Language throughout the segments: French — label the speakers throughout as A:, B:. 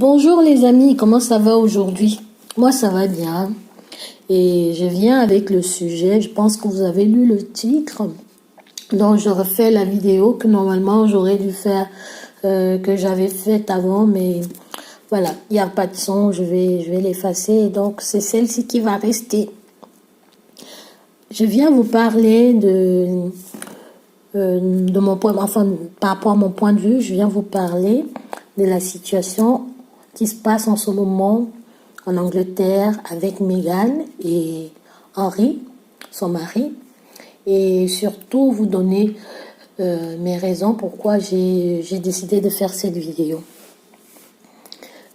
A: Bonjour les amis, comment ça va aujourd'hui? Moi ça va bien et je viens avec le sujet, je pense que vous avez lu le titre, donc je refais la vidéo que normalement j'aurais dû faire, que j'avais faite avant, mais voilà, il n'y a pas de son, je vais l'effacer, donc c'est celle-ci qui va rester. Je viens vous parler de mon point, enfin par rapport à mon point de vue, je viens vous parler de la situation qui se passe en ce moment en Angleterre avec Meghan et Henry, son mari, et surtout vous donner mes raisons pourquoi j'ai décidé de faire cette vidéo.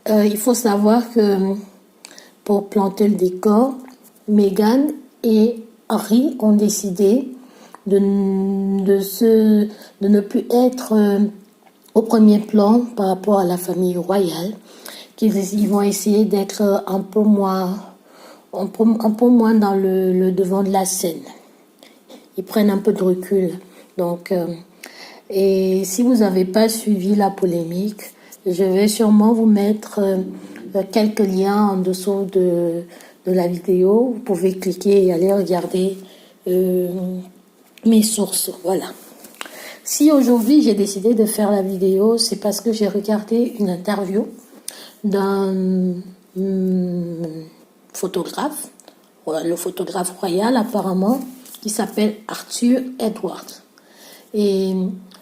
A: Il faut savoir que pour planter le décor, Meghan et Henry ont décidé de ne plus être au premier plan par rapport à la famille royale, qu'ils vont essayer d'être un peu moins dans le devant de la scène. Ils prennent un peu de recul. Donc, et si vous n'avez pas suivi la polémique, je vais sûrement vous mettre quelques liens en dessous de la vidéo. Vous pouvez cliquer et aller regarder mes sources. Voilà. Si aujourd'hui j'ai décidé de faire la vidéo, c'est parce que j'ai regardé une interview d'un photographe, le photographe royal apparemment, qui s'appelle Arthur Edwards. Et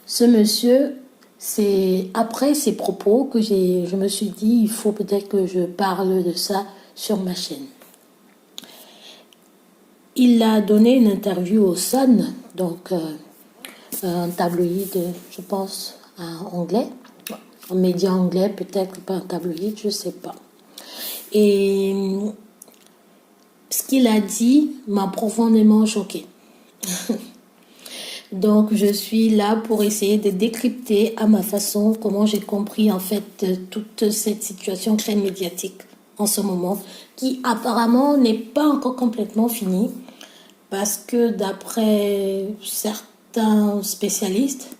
A: ce monsieur, c'est après ses propos que je me suis dit, il faut peut-être que je parle de ça sur ma chaîne. Il a donné une interview au Sun, donc un tabloïd, je pense, anglais, un média anglais, peut-être pas un tabloïd, je ne sais pas. Et ce qu'il a dit m'a profondément choquée. Donc je suis là pour essayer de décrypter à ma façon comment j'ai compris en fait toute cette situation très médiatique en ce moment, qui apparemment n'est pas encore complètement finie, parce que d'après certains spécialistes,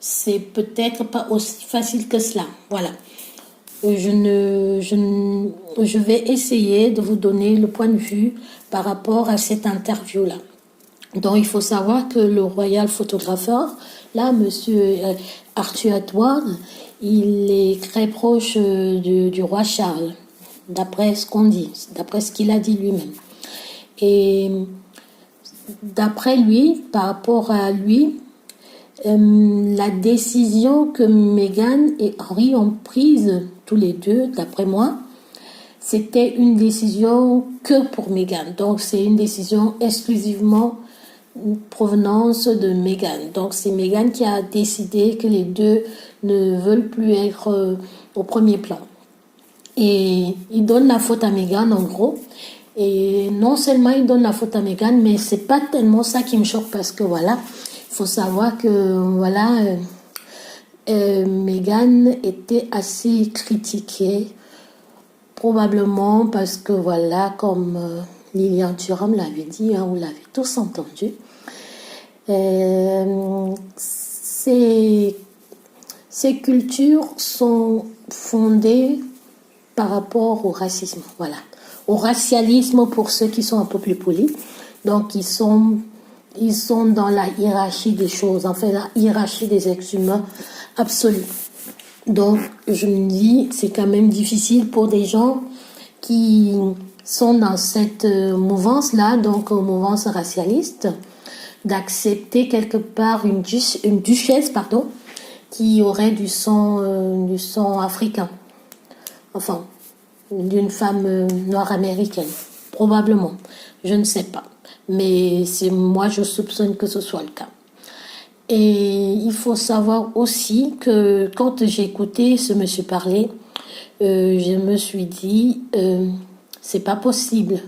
A: c'est peut-être pas aussi facile que cela. Voilà. Je vais essayer de vous donner le point de vue par rapport à cette interview-là. Donc, il faut savoir que le royal photographeur, là, monsieur Arthur Edwards, il est très proche du roi Charles, d'après ce qu'on dit, d'après ce qu'il a dit lui-même. Et d'après lui, par rapport à lui, la décision que Meghan et Henry ont prise, tous les deux, d'après moi, c'était une décision que pour Meghan. Donc, c'est une décision exclusivement provenance de Meghan. Donc, c'est Meghan qui a décidé que les deux ne veulent plus être au premier plan. Et il donne la faute à Meghan, en gros. Et non seulement il donne la faute à Meghan, mais c'est pas tellement ça qui me choque, parce que voilà, il faut savoir que voilà, Meghan était assez critiquée, probablement parce que voilà, comme Lilian Thuram l'avait dit, hein, vous l'avez tous entendu, ces cultures sont fondées par rapport au racisme, voilà, au racialisme pour ceux qui sont un peu plus polis. Donc ils sont dans la hiérarchie des choses, en fait la hiérarchie des êtres humains absolue. Donc je me dis, c'est quand même difficile pour des gens qui sont dans cette mouvance-là, donc mouvance racialiste, d'accepter quelque part une duchesse, pardon, qui aurait du sang africain, enfin d'une femme nord-américaine, probablement, je ne sais pas, mais moi je soupçonne que ce soit le cas. Et il faut savoir aussi que quand j'ai écouté ce monsieur parler, je me suis dit, c'est pas possible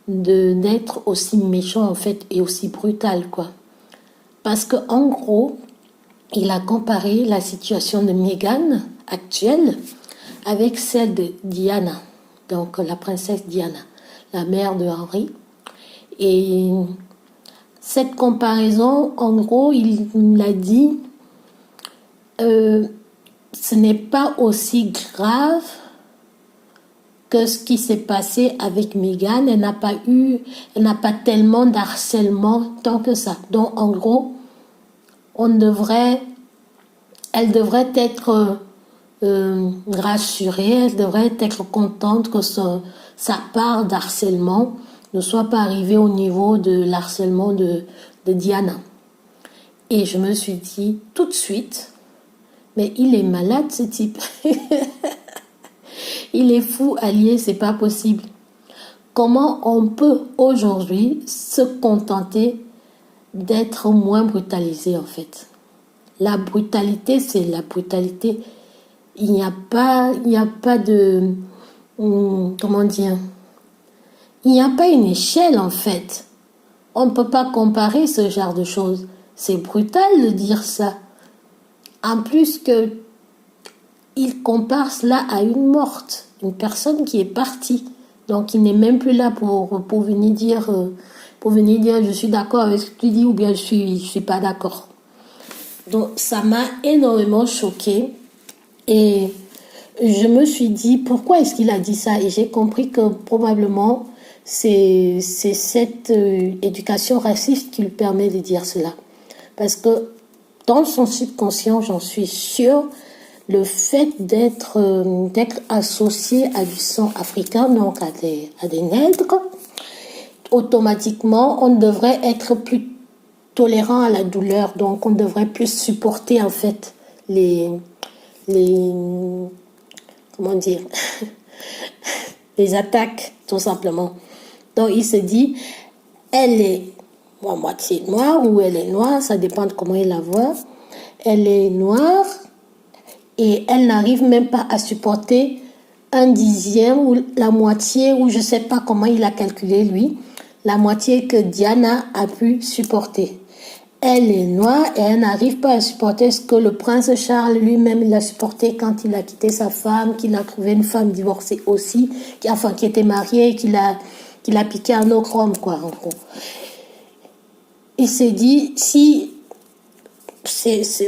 A: d'être aussi méchant en fait et aussi brutal, quoi. Parce que en gros, il a comparé la situation de Meghan actuelle avec celle de Diana, donc la princesse Diana, la mère de Henry. Et cette comparaison, en gros, il l'a dit, ce n'est pas aussi grave que ce qui s'est passé avec Meghan, elle n'a pas tellement d'harcèlement tant que ça. Donc, en gros, elle devrait être rassurée, elle devrait être contente que sa part d'harcèlement ne soit pas arrivée au niveau de l'harcèlement de Diana. Et je me suis dit tout de suite, mais il est malade ce type. Il est fou, allié, c'est pas possible. Comment on peut aujourd'hui se contenter d'être moins brutalisé en fait? La brutalité, c'est la brutalité. Il n'y a pas de, comment dire, il n'y a pas une échelle en fait. On ne peut pas comparer ce genre de choses. C'est brutal de dire ça. En plus que il compare cela à une morte, une personne qui est partie. Donc il n'est même plus là pour venir dire je suis d'accord avec ce que tu dis ou bien je suis pas d'accord. Donc ça m'a énormément choquée et je me suis dit pourquoi est-ce qu'il a dit ça, et j'ai compris que probablement c'est cette éducation raciste qui lui permet de dire cela. Parce que dans son subconscient, j'en suis sûre, le fait d'être associé à du sang africain, donc à des nègres, automatiquement, on devrait être plus tolérant à la douleur. Donc, on devrait plus supporter, en fait, comment dire, les attaques, tout simplement. Donc, il se dit, elle est à moitié noire ou elle est noire, ça dépend de comment il la voit. Elle est noire et elle n'arrive même pas à supporter un dixième ou la moitié, ou je ne sais pas comment il a calculé lui, la moitié que Diana a pu supporter. Elle est noire et elle n'arrive pas à supporter ce que le prince Charles lui-même il a supporté quand il a quitté sa femme, qu'il a trouvé une femme divorcée aussi, qui était mariée et qu'il a piqué un autre homme, quoi, en gros. Il s'est dit, si c'est ce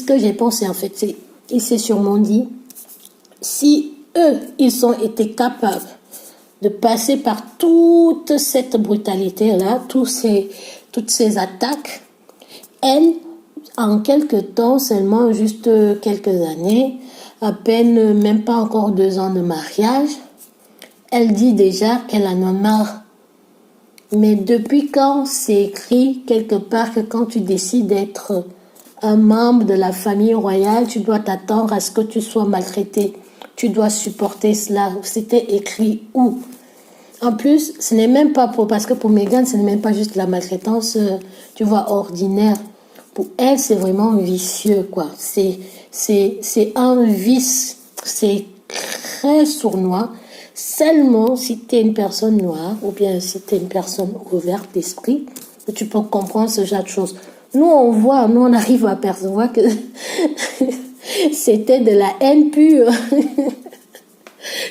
A: que j'ai pensé en fait. Il s'est sûrement dit, si eux, ils ont été capables de passer par toute cette brutalité-là, toutes ces attaques, elle, en quelques temps, seulement juste quelques années, à peine, même pas encore 2 ans de mariage, elle dit déjà qu'elle en a marre. Mais depuis quand c'est écrit quelque part que quand tu décides d'être un membre de la famille royale, tu dois t'attendre à ce que tu sois maltraité. Tu dois supporter cela. C'était écrit où? En plus, ce n'est même pas parce que pour Meghan, ce n'est même pas juste la maltraitance, tu vois, ordinaire. Pour elle, c'est vraiment vicieux, quoi. C'est un vice. C'est très sournois. Seulement si tu es une personne noire ou bien si tu es une personne ouverte d'esprit, tu peux comprendre ce genre de choses. Nous, on arrive à percevoir que c'était de la haine pure.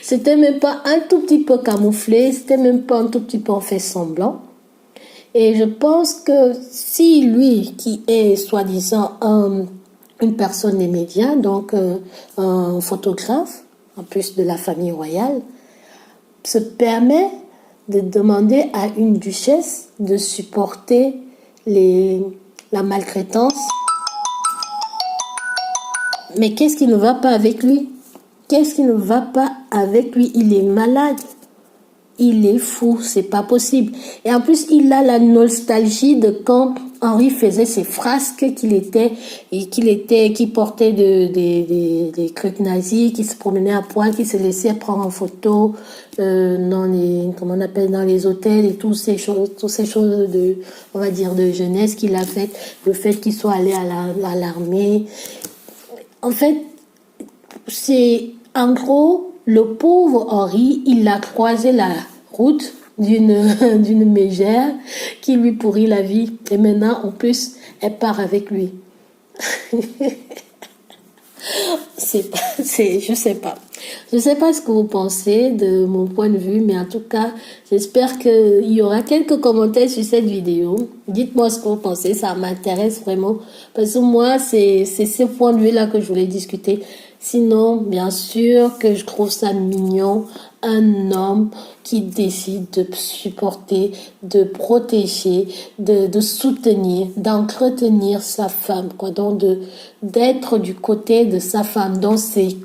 A: C'était même pas un tout petit peu camouflé, c'était même pas un tout petit peu en fait semblant. Et je pense que si lui, qui est soi-disant une personne des médias, donc un photographe, en plus de la famille royale, se permet de demander à une duchesse de supporter la maltraitance. Mais qu'est-ce qui ne va pas avec lui? Qu'est-ce qui ne va pas avec lui? Il est malade. Il est fou, c'est pas possible. Et en plus, il a la nostalgie de quand Henri faisait ses frasques qui portait des trucs nazis, qui se promenait à poil, qui se laissait prendre en photo dans les hôtels et toutes ces choses de, on va dire, de jeunesse qu'il a fait, le fait qu'il soit allé à l'armée. En fait, c'est en gros le pauvre Henri, il a croisé la route d'une mégère qui lui pourrit la vie, et maintenant en plus elle part avec lui. Je sais pas ce que vous pensez de mon point de vue, mais en tout cas j'espère qu'il y aura quelques commentaires sur cette vidéo. Dites-moi ce que vous pensez, ça m'intéresse vraiment, parce que moi c'est ce point de vue là que je voulais discuter. Sinon, bien sûr que je trouve ça mignon, un homme qui décide de supporter, de protéger, de soutenir, d'entretenir sa femme, quoi. Donc, d'être du côté de sa femme. Donc, c'est